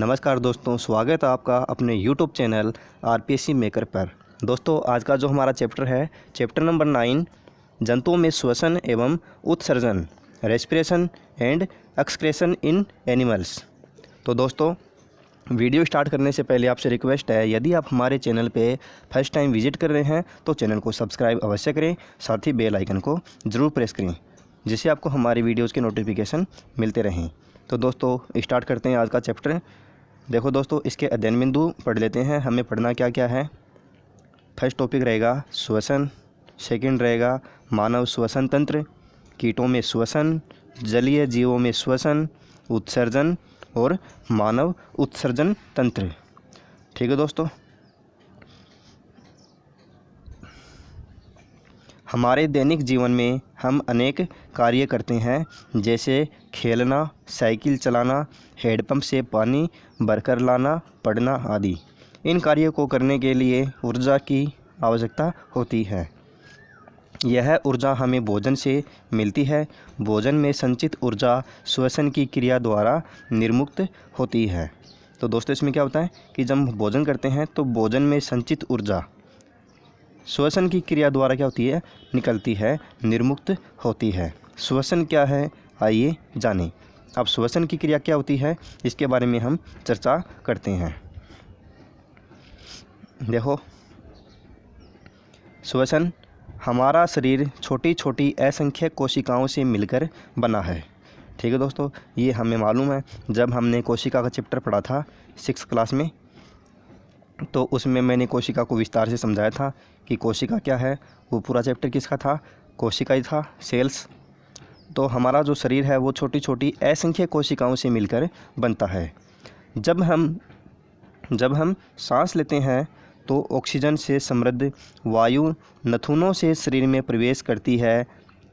नमस्कार दोस्तों, स्वागत है आपका अपने YouTube चैनल आरपीएससी मेकर पर। दोस्तों, आज का जो हमारा चैप्टर है, चैप्टर नंबर 9, जंतुओं में श्वसन एवं उत्सर्जन, respiration and excretion in animals. तो दोस्तों, वीडियो स्टार्ट करने से पहले आपसे रिक्वेस्ट है, यदि आप हमारे चैनल पे फर्स्ट टाइम विजिट कर रहे हैं तो चैनल को सब्सक्राइब अवश्य करें, साथ ही बेल आइकन को ज़रूर प्रेस करें जिससे आपको हमारी वीडियोज़ के नोटिफिकेशन मिलते रहें। तो दोस्तों, स्टार्ट करते हैं आज का चैप्टर। देखो दोस्तों, इसके अध्ययन बिंदु पढ़ लेते हैं। हमें पढ़ना क्या क्या है। फर्स्ट टॉपिक रहेगा श्वसन, सेकंड रहेगा मानव श्वसन तंत्र, कीटों में श्वसन, जलीय जीवों में श्वसन, उत्सर्जन और मानव उत्सर्जन तंत्र। ठीक है दोस्तों, हमारे दैनिक जीवन में हम अनेक कार्य करते हैं, जैसे खेलना, साइकिल चलाना, हैंडपंप से पानी भरकर लाना, पढ़ना आदि। इन कार्यों को करने के लिए ऊर्जा की आवश्यकता होती है। यह ऊर्जा हमें भोजन से मिलती है। भोजन में संचित ऊर्जा श्वसन की क्रिया द्वारा निर्मुक्त होती है। तो दोस्तों, इसमें क्या होता है कि जब हम भोजन करते हैं तो भोजन में संचित ऊर्जा श्वसन की क्रिया द्वारा क्या होती है, निकलती है, निर्मुक्त होती है। श्वसन क्या है, आइए जानें। अब श्वसन की क्रिया क्या होती है, इसके बारे में हम चर्चा करते हैं। देखो, श्वसन, हमारा शरीर छोटी छोटी असंख्य कोशिकाओं से मिलकर बना है। ठीक है दोस्तों, ये हमें मालूम है। जब हमने कोशिका का चैप्टर पढ़ा था 6th क्लास में, तो उसमें मैंने कोशिका को विस्तार से समझाया था कि कोशिका क्या है। वो पूरा चैप्टर किसका था, कोशिका ही था, सेल्स। तो हमारा जो शरीर है वो छोटी छोटी असंख्य कोशिकाओं से मिलकर बनता है। जब हम सांस लेते हैं तो ऑक्सीजन से समृद्ध वायु नथुनों से शरीर में प्रवेश करती है।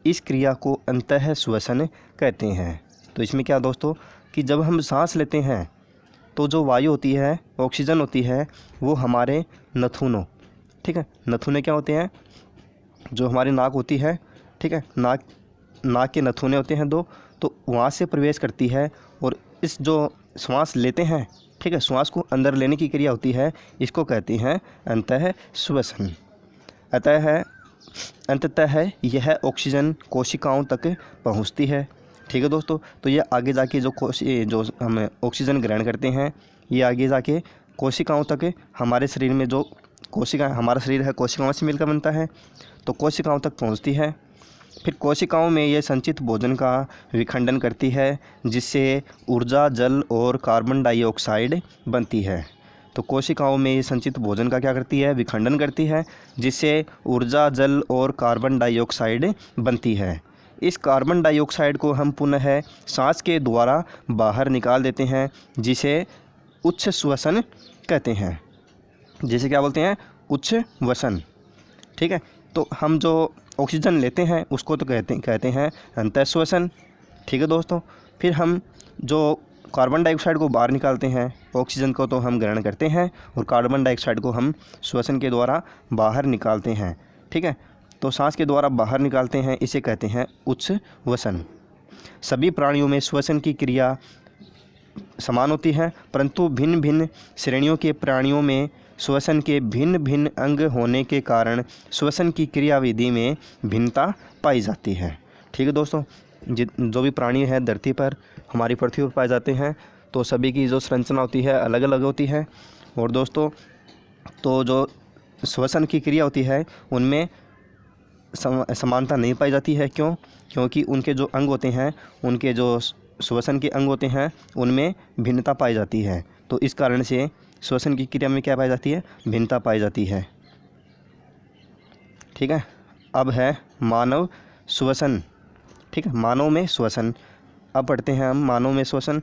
इस क्रिया को अंतः श्वसन कहते हैं। तो इसमें क्या दोस्तों कि जब हम सांस लेते हैं तो जो वायु होती है, ऑक्सीजन होती है, वो हमारे नथुनों, ठीक है, नथुने क्या होते हैं, जो हमारी नाक होती है, ठीक है, नाक के नथुने होते हैं 2, तो वहाँ से प्रवेश करती है। और इस जो श्वास लेते हैं, ठीक है, श्वास को अंदर लेने की क्रिया होती है, इसको कहते हैं अंतः श्वसन। अंततः यह ऑक्सीजन कोशिकाओं तक पहुँचती है। ठीक है दोस्तों, तो ये आगे जाके जो हम ऑक्सीजन ग्रहण करते हैं, ये आगे जाके कोशिकाओं तक, हमारे शरीर में जो हमारा शरीर है कोशिकाओं से मिलकर बनता है, तो कोशिकाओं तक पहुंचती है। फिर कोशिकाओं में ये संचित भोजन का विखंडन करती है, जिससे ऊर्जा, जल और कार्बन डाइऑक्साइड बनती है। तो कोशिकाओं में ये संचित भोजन का क्या करती है, विखंडन करती है, जिससे ऊर्जा, जल और कार्बन डाइऑक्साइड बनती है। इस कार्बन डाइऑक्साइड को हम पुनः सांस के द्वारा बाहर निकाल देते हैं, जिसे उच्च श्वसन कहते हैं। जिसे क्या बोलते हैं, उच्च वसन। ठीक है, तो हम जो ऑक्सीजन लेते हैं उसको तो कहते हैं अंतः श्वसन। ठीक है दोस्तों, फिर हम जो कार्बन डाइऑक्साइड को बाहर निकालते हैं, ऑक्सीजन को तो हम ग्रहण करते हैं और कार्बन डाइऑक्साइड को हम श्वसन के द्वारा बाहर निकालते हैं। ठीक है, तो सांस के द्वारा बाहर निकालते हैं, इसे कहते हैं उच्च वसन। सभी प्राणियों में श्वसन की क्रिया समान होती है, परंतु भिन्न भिन्न श्रेणियों के प्राणियों में श्वसन के भिन्न भिन्न अंग होने के कारण श्वसन की क्रियाविधि में भिन्नता पाई जाती है। ठीक है दोस्तों, जो भी प्राणी है धरती पर, हमारी पृथ्वी पर पाए जाते हैं, तो सभी की जो संरचना होती है अलग अलग होती है। और दोस्तों, तो जो श्वसन की क्रिया होती है उनमें समानता नहीं पाई जाती है। क्यों? क्योंकि उनके जो अंग होते हैं, उनके जो श्वसन के अंग होते हैं, उनमें भिन्नता पाई जाती है। तो इस कारण से श्वसन की क्रिया में क्या पाई जाती है, भिन्नता पाई जाती है। ठीक है, अब है मानव श्वसन। ठीक है, मानव में श्वसन। अब पढ़ते हैं हम मानव में श्वसन।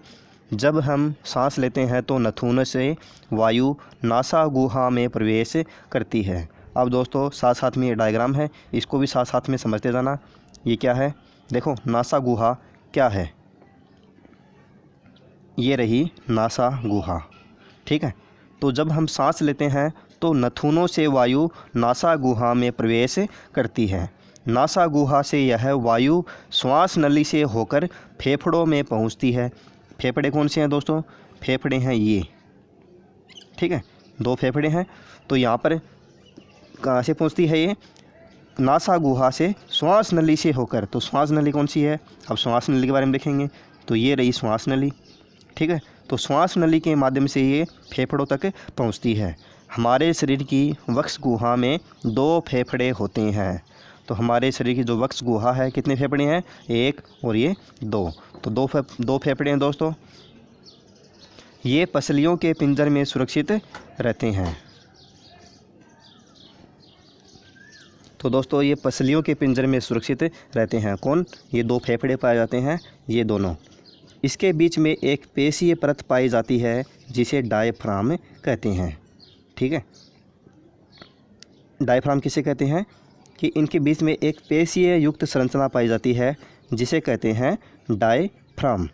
जब हम सांस लेते हैं तो नथुनों से वायु नासा गुहा में प्रवेश करती है। अब दोस्तों, साथ साथ में ये डायग्राम है, इसको भी साथ साथ में समझते जाना। ये क्या है, देखो, नासा गुहा क्या है, ये रही नासा गुहा। ठीक है, तो जब हम सांस लेते हैं तो नथुनों से वायु नासा गुहा में प्रवेश करती है। नासा गुहा से यह वायु श्वास नली से होकर फेफड़ों में पहुंचती है। फेफड़े कौन से हैं दोस्तों, फेफड़े हैं ये, ठीक है, 2 फेफड़े हैं। तो यहाँ पर कहाँ से पहुँचती है ये, नासा गुहा से श्वास नली से होकर। तो श्वास नली कौन सी है, अब श्वास नली के बारे में देखेंगे। तो ये रही श्वास नली, ठीक है। तो श्वास नली के माध्यम से ये फेफड़ों तक पहुंचती है। हमारे शरीर की वक्ष गुहा में 2 फेफड़े होते हैं। तो हमारे शरीर की जो वक्ष गुहा है कितने फेफड़े हैं, 1 और ये 2। तो 2 फेफड़े हैं दोस्तों। ये पसलियों के पिंजर में सुरक्षित रहते हैं। तो दोस्तों ये पसलियों के पिंजर में सुरक्षित रहते हैं। कौन, ये 2 फेफड़े पाए जाते हैं, ये दोनों। इसके बीच में एक पेशीय परत पाई जाती है जिसे डायफ्राम कहते हैं, ठीक है। डायफ्राम किसे कहते हैं कि इनके बीच में एक पेशीय युक्त संरचना पाई जाती है जिसे कहते हैं डायफ्राम।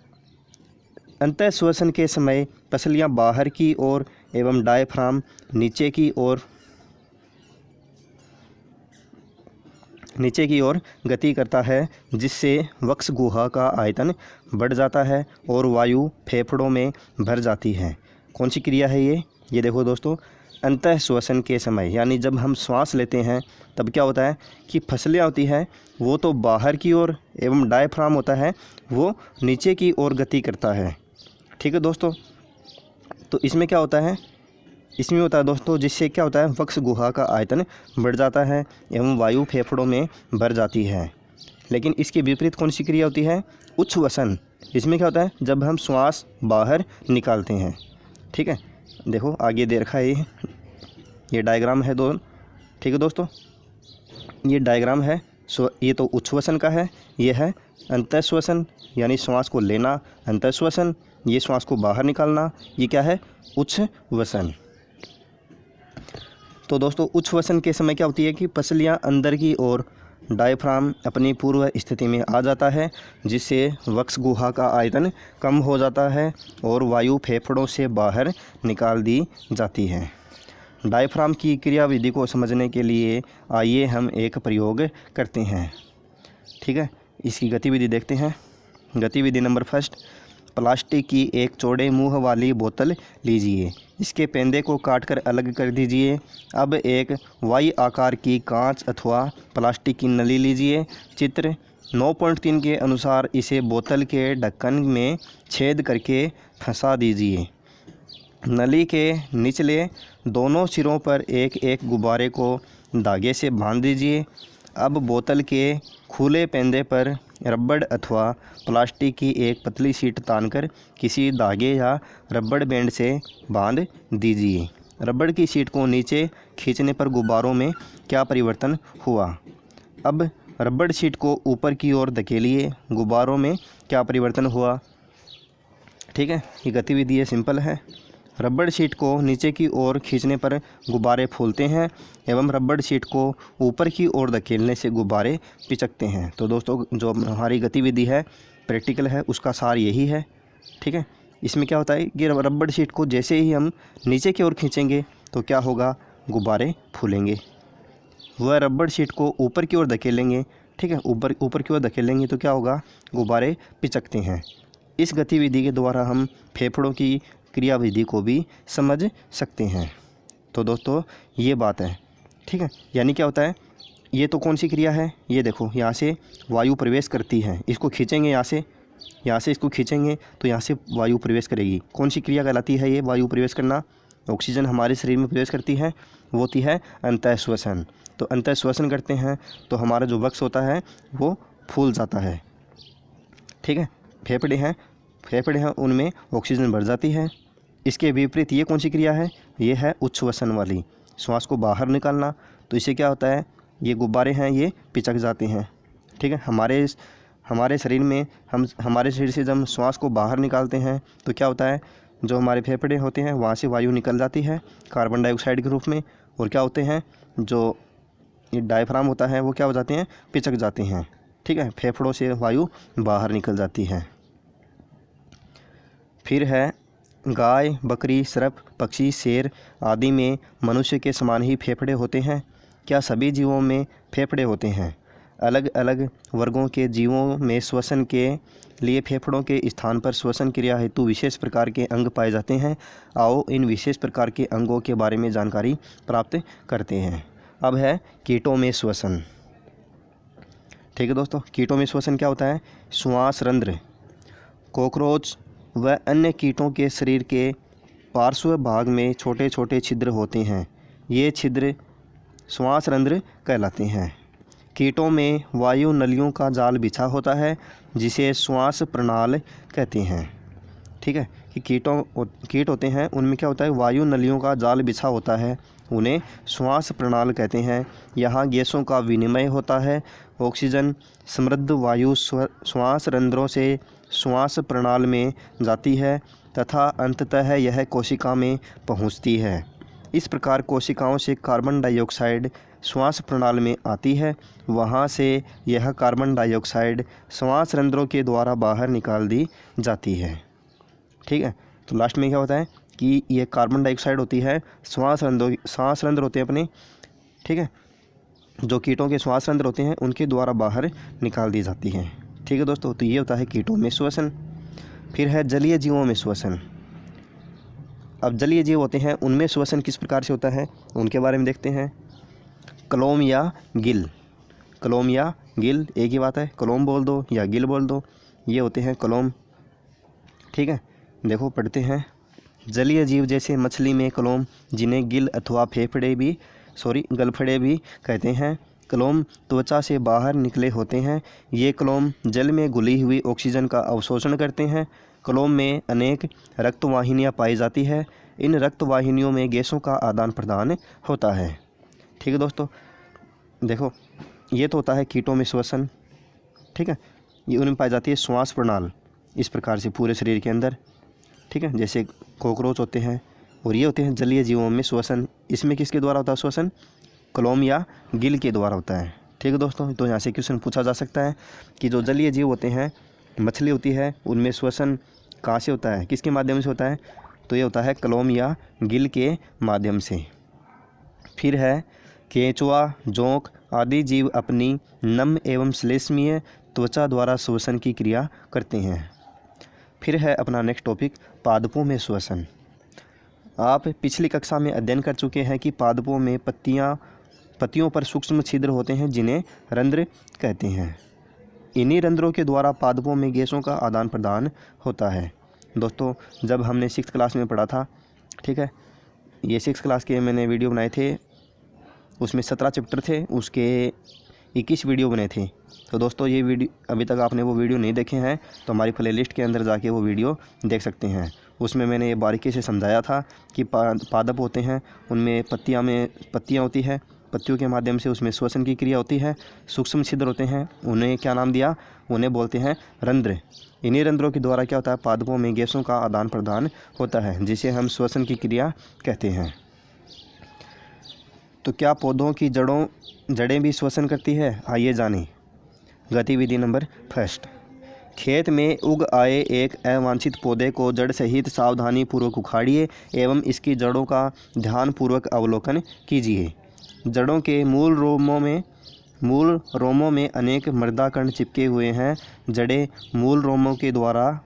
अंतः श्वसन के समय पसलियां बाहर की ओर एवं डायफ्राम नीचे की ओर गति करता है, जिससे वक्ष गुहा का आयतन बढ़ जाता है और वायु फेफड़ों में भर जाती है। कौन सी क्रिया है ये देखो दोस्तों, अंतः श्वसन के समय, यानी जब हम श्वास लेते हैं तब क्या होता है कि फसलियाँ होती है वो तो बाहर की ओर एवं डायफ्राम होता है वो नीचे की ओर गति करता है, ठीक है दोस्तों। तो इसमें क्या होता है, इसमें होता है दोस्तों, जिससे क्या होता है वक्ष गुहा का आयतन बढ़ जाता है एवं वायु फेफड़ों में भर जाती है। लेकिन इसके विपरीत कौन सी क्रिया होती है, उच्छ्वसन। इसमें क्या होता है जब हम श्वास बाहर निकालते हैं, ठीक है। देखो आगे दे रखा है ये डायग्राम है 2, ठीक है दोस्तों। ये डायग्राम है, ये तो उच्छ्वसन का है, ये है अंतःश्वसन यानी श्वास को लेना, अंतःश्वसन ये श्वास को बाहर निकालना, ये क्या है उच्छ्वसन। तो दोस्तों उच्छ्वसन के समय क्या होती है कि पसलियाँ अंदर की ओर, डायफ्राम अपनी पूर्व स्थिति में आ जाता है, जिससे वक्ष गुहा का आयतन कम हो जाता है और वायु फेफड़ों से बाहर निकाल दी जाती है। डायफ्राम की क्रियाविधि को समझने के लिए आइए हम एक प्रयोग करते हैं, ठीक है। इसकी गतिविधि देखते हैं। गतिविधि नंबर 1, प्लास्टिक की एक चौड़े मुंह वाली बोतल लीजिए, इसके पेंदे को काटकर अलग कर दीजिए। अब एक वाई आकार की कांच अथवा प्लास्टिक की नली लीजिए। चित्र 9.3 के अनुसार इसे बोतल के ढक्कन में छेद करके फंसा दीजिए। नली के निचले दोनों सिरों पर एक एक गुब्बारे को धागे से बांध दीजिए। अब बोतल के खुले पेंदे पर रबड़ अथवा प्लास्टिक की एक पतली शीट तानकर किसी धागे या रबड़ बैंड से बांध दीजिए। रबड़ की शीट को नीचे खींचने पर गुब्बारों में क्या परिवर्तन हुआ। अब रबड़ शीट को ऊपर की ओर धकेलिए, गुब्बारों में क्या परिवर्तन हुआ, ठीक है। ये गतिविधि है, सिंपल है। रबड़ शीट को नीचे की ओर खींचने पर गुब्बारे फूलते हैं एवं रबड़ शीट को ऊपर की ओर धकेलने से गुब्बारे पिचकते हैं। तो दोस्तों जो हमारी गतिविधि है प्रैक्टिकल है उसका सार यही है, ठीक है। इसमें क्या होता है कि रबड़ शीट को जैसे ही हम नीचे की ओर खींचेंगे तो क्या होगा, गुब्बारे फूलेंगे। वह रबड़ शीट को ऊपर की ओर धकेलेंगे, ठीक है, ऊपर की ओर धकेलेंगे तो क्या होगा, गुब्बारे पिचकते हैं। इस गतिविधि के द्वारा हम फेफड़ों की क्रियाविधि को भी समझ सकते हैं। तो दोस्तों ये बात है, ठीक है। यानी क्या होता है, ये तो कौन सी क्रिया है, ये देखो यहाँ से वायु प्रवेश करती है, इसको खींचेंगे यहाँ से इसको खींचेंगे तो यहाँ से वायु प्रवेश करेगी। कौन सी क्रिया कहलाती है ये वायु प्रवेश करना, ऑक्सीजन हमारे शरीर में प्रवेश करती है वो होती है अंतःश्वसन। तो अंतःश्वसन करते हैं तो हमारा जो वक्ष होता है वो फूल जाता है, ठीक है। फेफड़े हैं उनमें ऑक्सीजन बढ़ जाती है। इसके विपरीत ये कौन सी क्रिया है, ये है उच्छ्वसन वाली, श्वास को बाहर निकालना। तो इससे क्या होता है, ये गुब्बारे हैं ये पिचक जाते हैं, ठीक है। हमारे शरीर में हमारे शरीर से जब श्वास को बाहर निकालते हैं तो क्या होता है, जो हमारे फेफड़े होते हैं वहाँ से वायु निकल जाती है कार्बन डाइऑक्साइड के रूप में, और क्या होते हैं जो ये डायफ्राम होता है वो क्या हो जाते हैं, पिचक जाते हैं, ठीक है। फेफड़ों से वायु बाहर निकल जाती है। फिर है गाय, बकरी, सर्प, पक्षी, शेर आदि में मनुष्य के समान ही फेफड़े होते हैं। क्या सभी जीवों में फेफड़े होते हैं? अलग अलग वर्गों के जीवों में श्वसन के लिए फेफड़ों के स्थान पर श्वसन क्रिया हेतु विशेष प्रकार के अंग पाए जाते हैं। आओ इन विशेष प्रकार के अंगों के बारे में जानकारी प्राप्त करते हैं। अब है कीटों में श्वसन। ठीक है दोस्तों, कीटों में श्वसन क्या होता है? श्वास रंध्र कॉकरोच व अन्य कीटों के शरीर के पार्श्व भाग में छोटे छोटे छिद्र होते हैं। ये छिद्र श्वास रंध्र कहलाते हैं। कीटों में वायु नलियों का जाल बिछा होता है जिसे श्वास प्रणाल कहते हैं। ठीक है, कि कीट होते हैं उनमें क्या होता है? वायु नलियों का जाल बिछा होता है, उन्हें श्वास प्रणाल कहते हैं। यहाँ गैसों का विनिमय होता है। ऑक्सीजन समृद्ध वायु श्वास रंध्रों से श्वास प्रणाल में जाती है तथा अंततः यह कोशिका में पहुँचती है। इस प्रकार कोशिकाओं से कार्बन डाइऑक्साइड श्वास प्रणाल में आती है, वहाँ से यह कार्बन डाइऑक्साइड श्वास रंध्रों के द्वारा बाहर निकाल दी जाती है। ठीक है, तो लास्ट में क्या होता है कि ये कार्बन डाइऑक्साइड होती है श्वास रंध्र होते हैं अपने, ठीक है, जो कीटों के श्वास रंध्र होते हैं उनके द्वारा बाहर निकाल दी जाती है। ठीक है दोस्तों, तो ये होता है कीटों में श्वसन। फिर है जलीय जीवों में श्वसन। अब जलीय जीव होते हैं उनमें श्वसन किस प्रकार से होता है उनके बारे में देखते हैं। कलोम या गिल, कलोम या गिल एक ही बात है, कलोम बोल दो या गिल बोल दो, ये होते हैं कलोम। ठीक है, देखो पढ़ते हैं। जलीय जीव जैसे मछली में कलोम, जिन्हें गिल अथवा गलफड़े भी कहते हैं। कलोम त्वचा से बाहर निकले होते हैं। ये कलोम जल में घुली हुई ऑक्सीजन का अवशोषण करते हैं। कलोम में अनेक रक्तवाहिनियाँ पाई जाती है। इन रक्तवाहिनियों में गैसों का आदान प्रदान होता है। ठीक है दोस्तों, देखो ये तो होता है कीटों में श्वसन। ठीक है, ये उनमें पाई जाती है श्वास प्रणाल इस प्रकार से पूरे शरीर के अंदर। ठीक है, जैसे कॉकरोच होते हैं, और ये होते हैं जलीय जीवों में श्वसन। इसमें किसके द्वारा होता है श्वसन? कलोम या गिल के द्वारा होता है। ठीक है दोस्तों, तो यहाँ से क्वेश्चन पूछा जा सकता है कि जो जलीय जीव होते हैं, मछली होती है, उनमें श्वसन कहाँ से होता है, किसके माध्यम से होता है? तो ये होता है कलोम या गिल के माध्यम से। फिर है केंचुआ, जोंक आदि जीव अपनी नम एवं श्लेष्मीय त्वचा द्वारा श्वसन की क्रिया करते हैं। फिर है अपना नेक्स्ट टॉपिक पादपों में श्वसन। आप पिछली कक्षा में अध्ययन कर चुके हैं कि पादपों में पत्तियों पर सूक्ष्म छिद्र होते हैं जिन्हें रंध्र कहते हैं। इन्हीं रंध्रों के द्वारा पादपों में गैसों का आदान प्रदान होता है। दोस्तों जब हमने 6th क्लास में पढ़ा था, ठीक है, ये 6th क्लास के मैंने वीडियो बनाए थे, उसमें 17 चैप्टर थे, उसके 21 वीडियो बने थे। तो दोस्तों ये वीडियो अभी तक आपने वो वीडियो नहीं देखे हैं तो हमारी प्लेलिस्ट के अंदर जाके वो वीडियो देख सकते हैं। उसमें मैंने ये बारीकी से समझाया था कि पादप होते हैं, उनमें पत्तियाँ होती है, पत्तियों के माध्यम से उसमें श्वसन की क्रिया होती है। सूक्ष्म छिद्र होते हैं, उन्हें क्या नाम दिया? उन्हें बोलते हैं रंध्र। इन्हीं रंध्रों के द्वारा क्या होता है? पादपों में गैसों का आदान प्रदान होता है, जिसे हम श्वसन की क्रिया कहते हैं। तो क्या पौधों की जड़ें भी श्वसन करती है? आइए जानें। गतिविधि नंबर 1। खेत में उग आए एक अवांछित पौधे को जड़ सहित सावधानी पूर्वक उखाड़िए एवं इसकी जड़ों का ध्यानपूर्वक अवलोकन कीजिए। जड़ों के मूल रोमों में अनेक मृदा कण चिपके हुए हैं। जड़ें मूल रोमों के द्वारा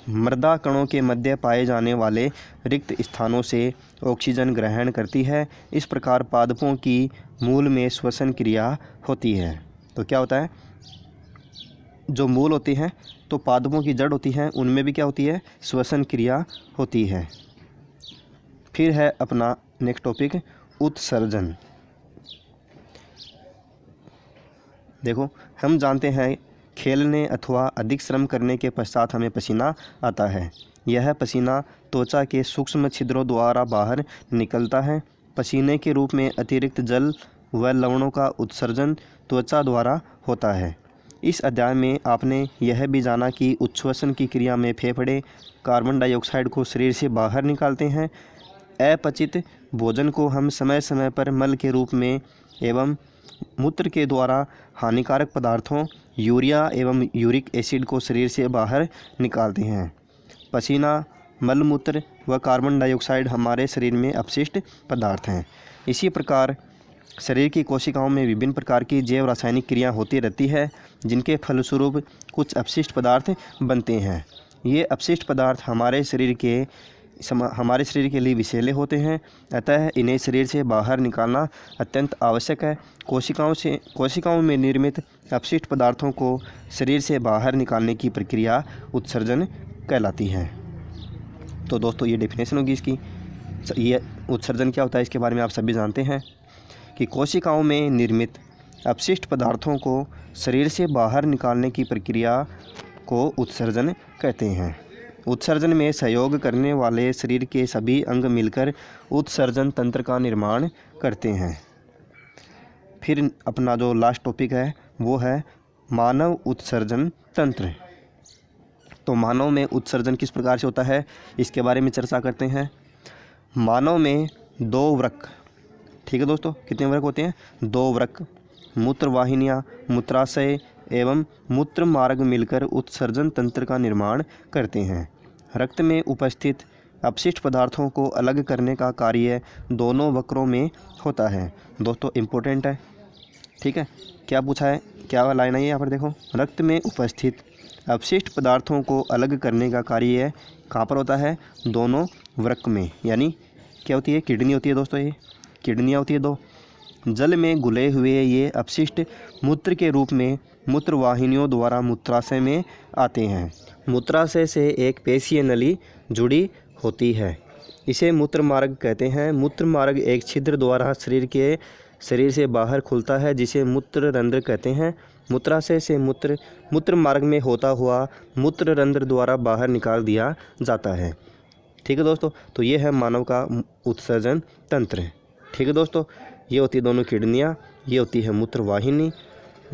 मृदा कणों के मध्य पाए जाने वाले रिक्त स्थानों से ऑक्सीजन ग्रहण करती है। इस प्रकार पादपों की मूल में श्वसन क्रिया होती है। तो क्या होता है? जो मूल होती हैं, तो पादपों की जड़ होती हैं, उनमें भी क्या होती है? श्वसन क्रिया होती है। फिर है अपना नेक्स्ट टॉपिक उत्सर्जन। देखो हम जानते हैं खेलने अथवा अधिक श्रम करने के पश्चात हमें पसीना आता है। यह पसीना त्वचा के सूक्ष्म छिद्रों द्वारा बाहर निकलता है। पसीने के रूप में अतिरिक्त जल व लवणों का उत्सर्जन त्वचा द्वारा होता है। इस अध्याय में आपने यह भी जाना कि उच्छ्वसन की क्रिया में फेफड़े कार्बन डाइऑक्साइड को शरीर से बाहर निकालते हैं। अपचित भोजन को हम समय समय पर मल के रूप में एवं मूत्र के द्वारा हानिकारक पदार्थों यूरिया एवं यूरिक एसिड को शरीर से बाहर निकालते हैं। पसीना, मलमूत्र व कार्बन डाइऑक्साइड हमारे शरीर में अपशिष्ट पदार्थ हैं। इसी प्रकार शरीर की कोशिकाओं में विभिन्न प्रकार की जैव रासायनिक क्रिया होती रहती है, जिनके फलस्वरूप कुछ अपशिष्ट पदार्थ बनते हैं। ये अपशिष्ट पदार्थ हमारे शरीर के लिए विषैले होते हैं, अतः इन्हें शरीर से बाहर निकालना अत्यंत आवश्यक है। कोशिकाओं में निर्मित अपशिष्ट पदार्थों को शरीर से बाहर निकालने की प्रक्रिया उत्सर्जन कहलाती है। तो दोस्तों ये डेफिनेशन होगी इसकी। ये उत्सर्जन क्या होता है इसके बारे में आप सभी जानते हैं कि कोशिकाओं में निर्मित अपशिष्ट पदार्थों को शरीर से बाहर निकालने की प्रक्रिया को उत्सर्जन कहते हैं। उत्सर्जन में सहयोग करने वाले शरीर के सभी अंग मिलकर उत्सर्जन तंत्र का निर्माण करते हैं। फिर अपना जो लास्ट टॉपिक है वो है मानव उत्सर्जन तंत्र। तो मानव में उत्सर्जन किस प्रकार से होता है इसके बारे में चर्चा करते हैं। मानव में 2 वृक्क, ठीक है दोस्तों, कितने वृक्क होते हैं? 2 वृक्क, मूत्रवाहिनियाँ, मूत्राशय एवं मूत्र मार्ग मिलकर उत्सर्जन तंत्र का निर्माण करते हैं। रक्त में उपस्थित अपशिष्ट पदार्थों को अलग करने का कार्य दोनों वक्रों में होता है। दोस्तों इम्पोर्टेंट है, ठीक है। क्या पूछा है, क्या लाइन आई है यहाँ पर देखो, रक्त में उपस्थित अपशिष्ट पदार्थों को अलग करने का कार्य कहाँ पर होता है? दोनों वृक्क में, यानी क्या होती है? किडनी होती है दोस्तों, ये किडनियाँ होती है 2। जल में घुले हुए ये अपशिष्ट मूत्र के रूप में मूत्रवाहिनियों द्वारा मूत्राशय में आते हैं। मूत्राशय से एक पेशीय नली जुड़ी होती है, इसे मूत्र मार्ग कहते हैं। मूत्र मार्ग एक छिद्र द्वारा शरीर से बाहर खुलता है, जिसे मूत्र रंध्र कहते हैं। मूत्राशय से मूत्र मार्ग में होता हुआ मूत्र रंध्र द्वारा बाहर निकाल दिया जाता है। ठीक है दोस्तों, तो ये है मानव का उत्सर्जन तंत्र। ठीक है दोस्तों, ये होती है दोनों किडनियाँ, ये होती है मूत्रवाहिनी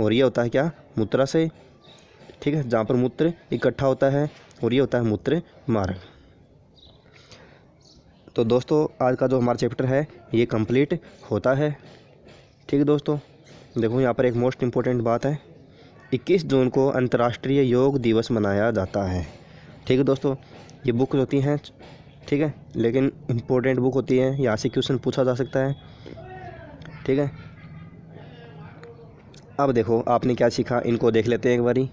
और ये होता है क्या? मूत्राशय, ठीक है, जहाँ पर मूत्र इकट्ठा होता है, और ये होता है मूत्र मार्ग। तो दोस्तों आज का जो हमारा चैप्टर है ये कंप्लीट होता है। ठीक है दोस्तों, देखो यहाँ पर एक मोस्ट इम्पोर्टेंट बात है, 21 जून को अंतर्राष्ट्रीय योग दिवस मनाया जाता है। ठीक है दोस्तों, ये बुक होती हैं, ठीक है, लेकिन इम्पोर्टेंट बुक होती है, यहाँ से क्वेश्चन पूछा जा सकता है। ठीक है, अब देखो आपने क्या सीखा, इनको देख लेते हैं एक बारी।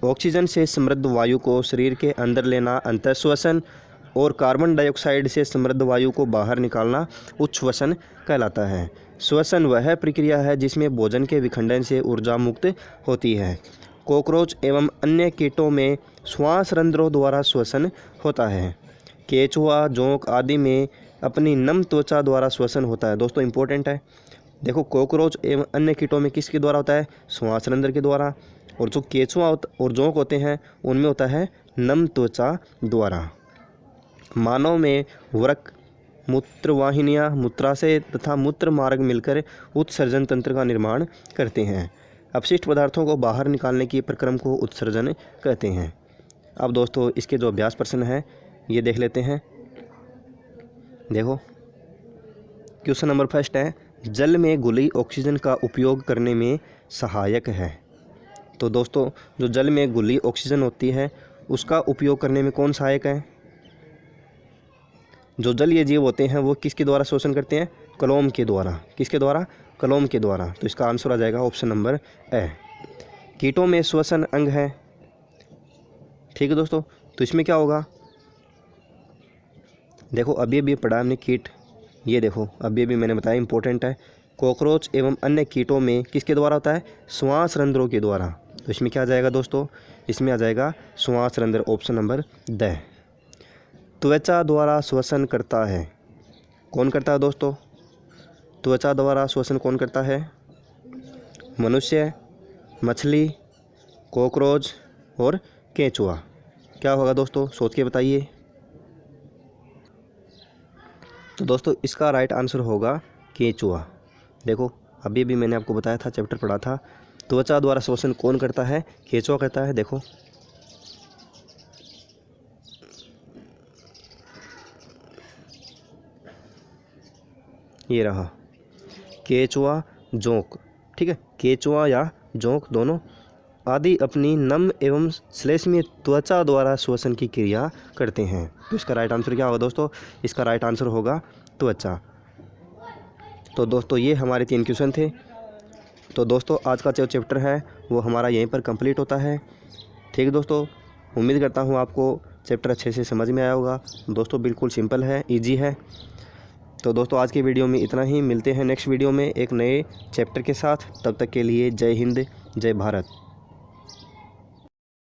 ऑक्सीजन से समृद्ध वायु को शरीर के अंदर लेना अंतःश्वसन और कार्बन डाइऑक्साइड से समृद्ध वायु को बाहर निकालना उच्छ्वसन कहलाता है। श्वसन वह प्रक्रिया है जिसमें भोजन के विखंडन से ऊर्जा मुक्त होती है। कॉकरोच एवं अन्य कीटों में श्वास रंध्रों द्वारा श्वसन होता है। केचुआ, जोंक आदि में अपनी नम त्वचा द्वारा श्वसन होता है। दोस्तों इंपॉर्टेंट है, देखो कोकरोच एवं अन्य कीटों में किसके द्वारा होता है? श्वास रंध्र के द्वारा। और जो केचुआ और जोंक होते हैं उनमें होता है नम त्वचा द्वारा। मानव में वृक्क, मूत्रवाहिनियाँ, मूत्राशय तथा मूत्र मार्ग मिलकर उत्सर्जन तंत्र का निर्माण करते हैं। अपशिष्ट पदार्थों को बाहर निकालने की प्रक्रम को उत्सर्जन कहते हैं। अब दोस्तों इसके जो अभ्यास प्रश्न है ये देख लेते हैं। देखो क्वेश्चन नंबर फर्स्ट है, जल में घुली ऑक्सीजन का उपयोग करने में सहायक है। तो दोस्तों जो जल में घुली ऑक्सीजन होती है उसका उपयोग करने में कौन सहायक है? जो जलीय जीव होते हैं वो किसके द्वारा शोषण करते हैं? कलोम के द्वारा। किसके द्वारा? कलोम के द्वारा। तो इसका आंसर आ जाएगा ऑप्शन नंबर ए। कीटों में श्वसन अंग है। ठीक है दोस्तों, तो इसमें क्या होगा? देखो अभी पढ़ा हमने कीट, ये देखो अभी मैंने बताया इंपॉर्टेंट है। कॉकरोच एवं अन्य कीटों में किसके द्वारा होता है? श्वास रंध्रों के द्वारा। तो इसमें क्या आ जाएगा दोस्तों? इसमें आ जाएगा श्वास रंध्र, ऑप्शन नंबर द। त्वचा द्वारा श्वसन करता है, कौन करता है दोस्तों? त्वचा द्वारा श्वसन कौन करता है? मनुष्य, मछली, कॉकरोच और केंचुआ। क्या होगा दोस्तों? सोच के बताइए। तो दोस्तों इसका राइट आंसर होगा केंचुआ। देखो अभी मैंने आपको बताया था, चैप्टर पढ़ा था, त्वचा द्वारा श्वसन कौन करता है? केंचुआ करता है। देखो ये रहा केंचुआ, जोंक। ठीक है, केंचुआ या जोंक दोनों आदि अपनी नम एवं श्लेष्मीय त्वचा द्वारा श्वसन की क्रिया करते हैं। तो इसका राइट आंसर क्या होगा दोस्तों? इसका राइट आंसर होगा त्वचा। तो दोस्तों ये हमारे 3 क्वेश्चन थे। तो दोस्तों आज का जो चैप्टर है वो हमारा यहीं पर कंप्लीट होता है। ठीक है दोस्तों, उम्मीद करता हूँ आपको चैप्टर अच्छे से समझ में आया होगा। दोस्तों बिल्कुल सिंपल है, इजी है। तो दोस्तों आज की वीडियो में इतना ही। मिलते हैं नेक्स्ट वीडियो में एक नए चैप्टर के साथ। तब तक के लिए जय हिंद, जय भारत।